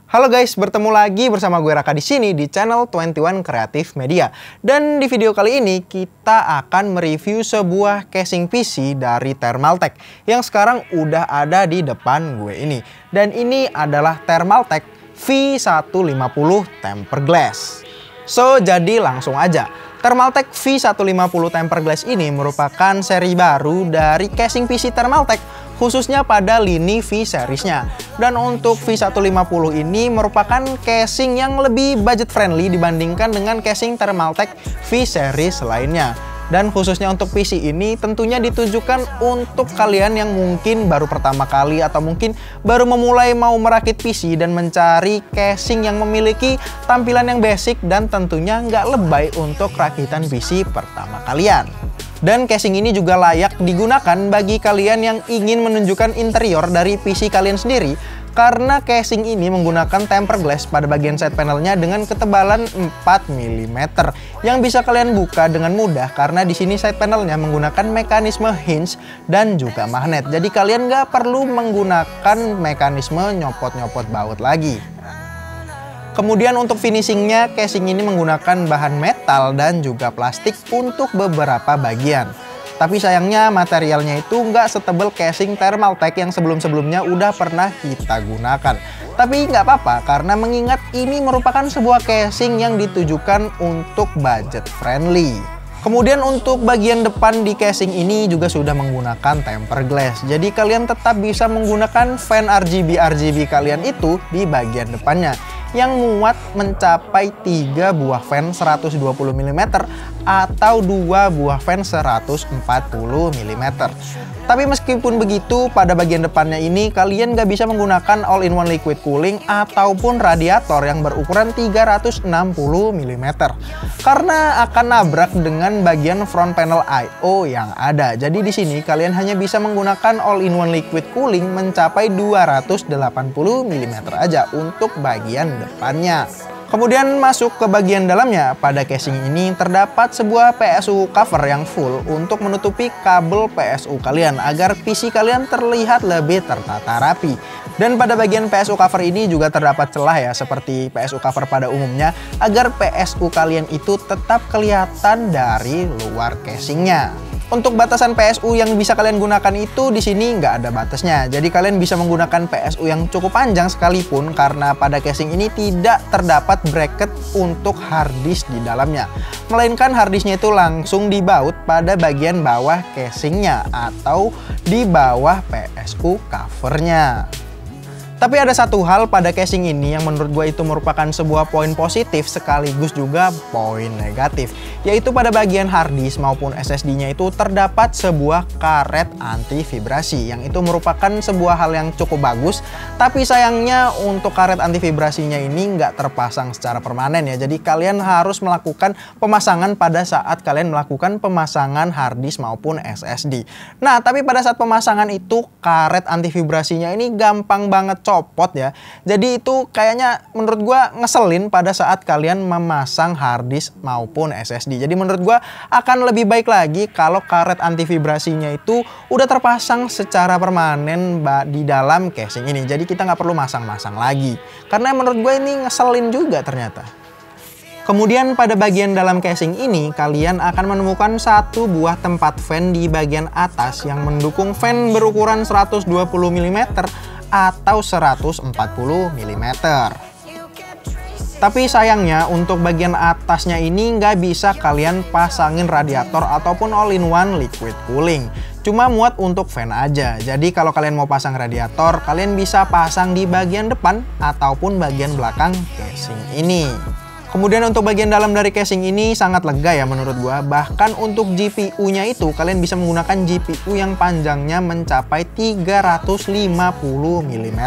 Halo guys, bertemu lagi bersama gue Raka di sini di channel 21 Creative Media. Dan di video kali ini kita akan mereview sebuah casing PC dari Thermaltake yang sekarang udah ada di depan gue ini. Dan ini adalah Thermaltake V150 Tempered Glass. So, jadi langsung aja. Thermaltake V150 Tempered Glass ini merupakan seri baru dari casing PC Thermaltake, khususnya pada lini V-Series-nya. Dan untuk V150 ini merupakan casing yang lebih budget friendly dibandingkan dengan casing Thermaltake V-Series lainnya. Dan khususnya untuk PC ini tentunya ditujukan untuk kalian yang mungkin baru pertama kali atau mungkin baru memulai mau merakit PC dan mencari casing yang memiliki tampilan yang basic dan tentunya nggak lebay untuk rakitan PC pertama kalian. Dan casing ini juga layak digunakan bagi kalian yang ingin menunjukkan interior dari PC kalian sendiri, karena casing ini menggunakan tempered glass pada bagian side panelnya dengan ketebalan 4 mm yang bisa kalian buka dengan mudah karena di sini side panelnya menggunakan mekanisme hinge dan juga magnet. Jadi kalian nggak perlu menggunakan mekanisme nyopot-nyopot baut lagi. Kemudian untuk finishingnya, casing ini menggunakan bahan metal dan juga plastik untuk beberapa bagian. Tapi sayangnya materialnya itu nggak setebal casing Thermaltake yang sebelum-sebelumnya udah pernah kita gunakan. Tapi nggak apa-apa karena mengingat ini merupakan sebuah casing yang ditujukan untuk budget friendly. Kemudian untuk bagian depan di casing ini juga sudah menggunakan tempered glass. Jadi kalian tetap bisa menggunakan fan RGB kalian itu di bagian depannya, yang muat mencapai 3 buah fan 120 mm atau 2 buah fan 140 mm. Tapi meskipun begitu, pada bagian depannya ini kalian nggak bisa menggunakan all-in-one liquid cooling ataupun radiator yang berukuran 360 mm karena akan nabrak dengan bagian front panel I/O yang ada. Jadi di sini kalian hanya bisa menggunakan all-in-one liquid cooling mencapai 280 mm aja untuk bagian depannya. Kemudian masuk ke bagian dalamnya, pada casing ini terdapat sebuah PSU cover yang full untuk menutupi kabel PSU kalian agar PC kalian terlihat lebih tertata rapi. Dan pada bagian PSU cover ini juga terdapat celah ya, seperti PSU cover pada umumnya, agar PSU kalian itu tetap kelihatan dari luar casingnya. Untuk batasan PSU yang bisa kalian gunakan itu di sini nggak ada batasnya. Jadi kalian bisa menggunakan PSU yang cukup panjang sekalipun karena pada casing ini tidak terdapat bracket untuk harddisk di dalamnya. Melainkan harddisknya itu langsung dibaut pada bagian bawah casingnya atau di bawah PSU covernya. Tapi ada satu hal pada casing ini yang menurut gue itu merupakan sebuah poin positif sekaligus juga poin negatif, yaitu pada bagian harddisk maupun SSD-nya itu terdapat sebuah karet anti vibrasi yang itu merupakan sebuah hal yang cukup bagus. Tapi sayangnya untuk karet anti vibrasinya ini nggak terpasang secara permanen ya, jadi kalian harus melakukan pemasangan pada saat kalian melakukan pemasangan harddisk maupun SSD. Nah, tapi pada saat pemasangan itu karet anti vibrasinya ini gampang banget copot ya. Jadi itu kayaknya menurut gua ngeselin pada saat kalian memasang harddisk maupun SSD. Jadi menurut gua akan lebih baik lagi kalau karet anti vibrasinya itu udah terpasang secara permanen di dalam casing ini. Jadi kita nggak perlu masang-masang lagi. Karena menurut gue ini ngeselin juga ternyata. Kemudian pada bagian dalam casing ini kalian akan menemukan satu buah tempat fan di bagian atas yang mendukung fan berukuran 120 mm atau 140 mm. Tapi sayangnya untuk bagian atasnya ini nggak bisa kalian pasangin radiator ataupun all-in-one liquid cooling. Cuma muat untuk fan aja. Jadi kalau kalian mau pasang radiator, kalian bisa pasang di bagian depan ataupun bagian belakang casing ini. Kemudian untuk bagian dalam dari casing ini sangat lega ya menurut gua. Bahkan untuk GPU-nya itu kalian bisa menggunakan GPU yang panjangnya mencapai 350 mm.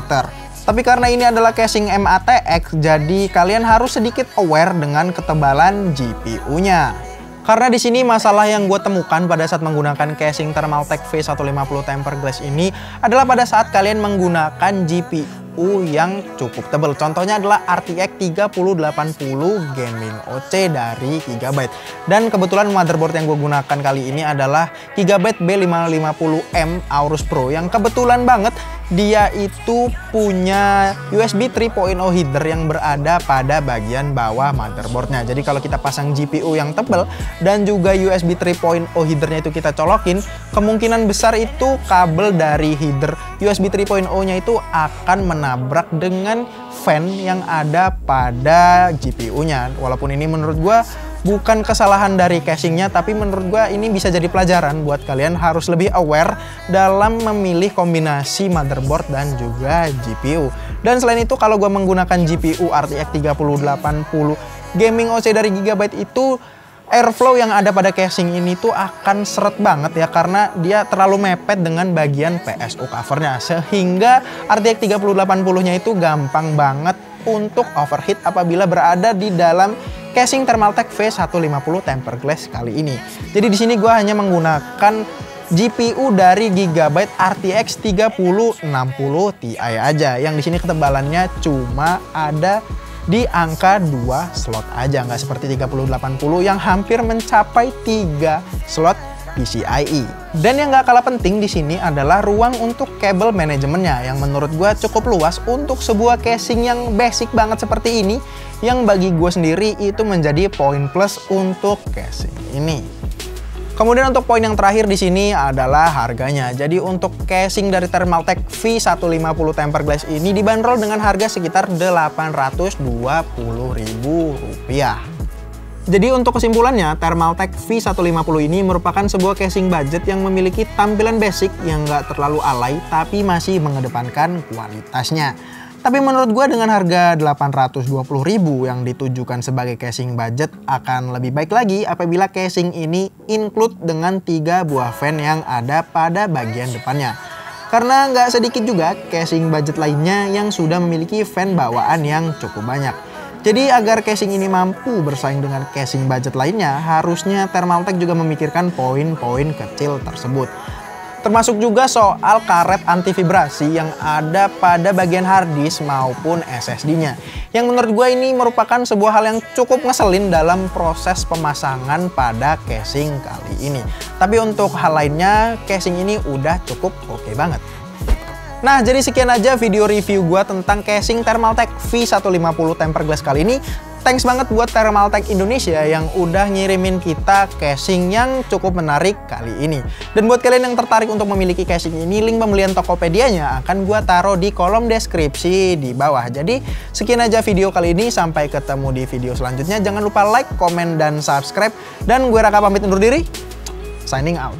Tapi karena ini adalah casing MATX, jadi kalian harus sedikit aware dengan ketebalan GPU-nya. Karena di sini masalah yang gue temukan pada saat menggunakan casing Thermaltake V150 Tempered Glass ini adalah pada saat kalian menggunakan GPU GPU yang cukup tebal. Contohnya adalah RTX 3080 Gaming OC dari Gigabyte. Dan kebetulan motherboard yang gue gunakan kali ini adalah Gigabyte B550M Aorus Pro, yang kebetulan banget dia itu punya USB 3.0 header yang berada pada bagian bawah motherboardnya. Jadi kalau kita pasang GPU yang tebal dan juga USB 3.0 headernya itu kita colokin, kemungkinan besar itu kabel dari header USB 3.0-nya itu akan menabrak dengan fan yang ada pada GPU-nya. Walaupun ini menurut gua bukan kesalahan dari casingnya, tapi menurut gua ini bisa jadi pelajaran buat kalian harus lebih aware dalam memilih kombinasi motherboard dan juga GPU. Dan selain itu, kalau gua menggunakan GPU RTX 3080 Gaming OC dari Gigabyte itu, airflow yang ada pada casing ini tuh akan seret banget ya, karena dia terlalu mepet dengan bagian PSU covernya, sehingga RTX 3080-nya itu gampang banget untuk overheat apabila berada di dalam casing Thermaltake V150 tempered glass kali ini. Jadi di sini gue hanya menggunakan GPU dari Gigabyte RTX 3060 Ti aja, yang di sini ketebalannya cuma ada di angka 2 slot aja, nggak seperti 3080 yang hampir mencapai 3 slot PCIe. Dan yang nggak kalah penting di sini adalah ruang untuk kabel manajemennya, yang menurut gue cukup luas untuk sebuah casing yang basic banget seperti ini, yang bagi gue sendiri itu menjadi poin plus untuk casing ini. Kemudian untuk poin yang terakhir di sini adalah harganya. Jadi untuk casing dari Thermaltake V150 tempered glass ini dibanderol dengan harga sekitar Rp820.000. Jadi untuk kesimpulannya, Thermaltake V150 ini merupakan sebuah casing budget yang memiliki tampilan basic yang nggak terlalu alay, tapi masih mengedepankan kualitasnya. Tapi menurut gue dengan harga Rp820.000 yang ditujukan sebagai casing budget akan lebih baik lagi apabila casing ini include dengan 3 buah fan yang ada pada bagian depannya. Karena nggak sedikit juga casing budget lainnya yang sudah memiliki fan bawaan yang cukup banyak. Jadi agar casing ini mampu bersaing dengan casing budget lainnya, harusnya Thermaltake juga memikirkan poin-poin kecil tersebut. Termasuk juga soal karet anti vibrasi yang ada pada bagian harddisk maupun SSD-nya. Yang menurut gue ini merupakan sebuah hal yang cukup ngeselin dalam proses pemasangan pada casing kali ini. Tapi untuk hal lainnya, casing ini udah cukup oke banget. Nah, jadi sekian aja video review gue tentang casing Thermaltake V150 tempered glass kali ini. Thanks banget buat Thermaltake Indonesia yang udah ngirimin kita casing yang cukup menarik kali ini. Dan buat kalian yang tertarik untuk memiliki casing ini, link pembelian Tokopedia-nya akan gue taruh di kolom deskripsi di bawah. Jadi sekian aja video kali ini, sampai ketemu di video selanjutnya. Jangan lupa like, komen, dan subscribe. Dan gue Raka pamit undur diri, signing out.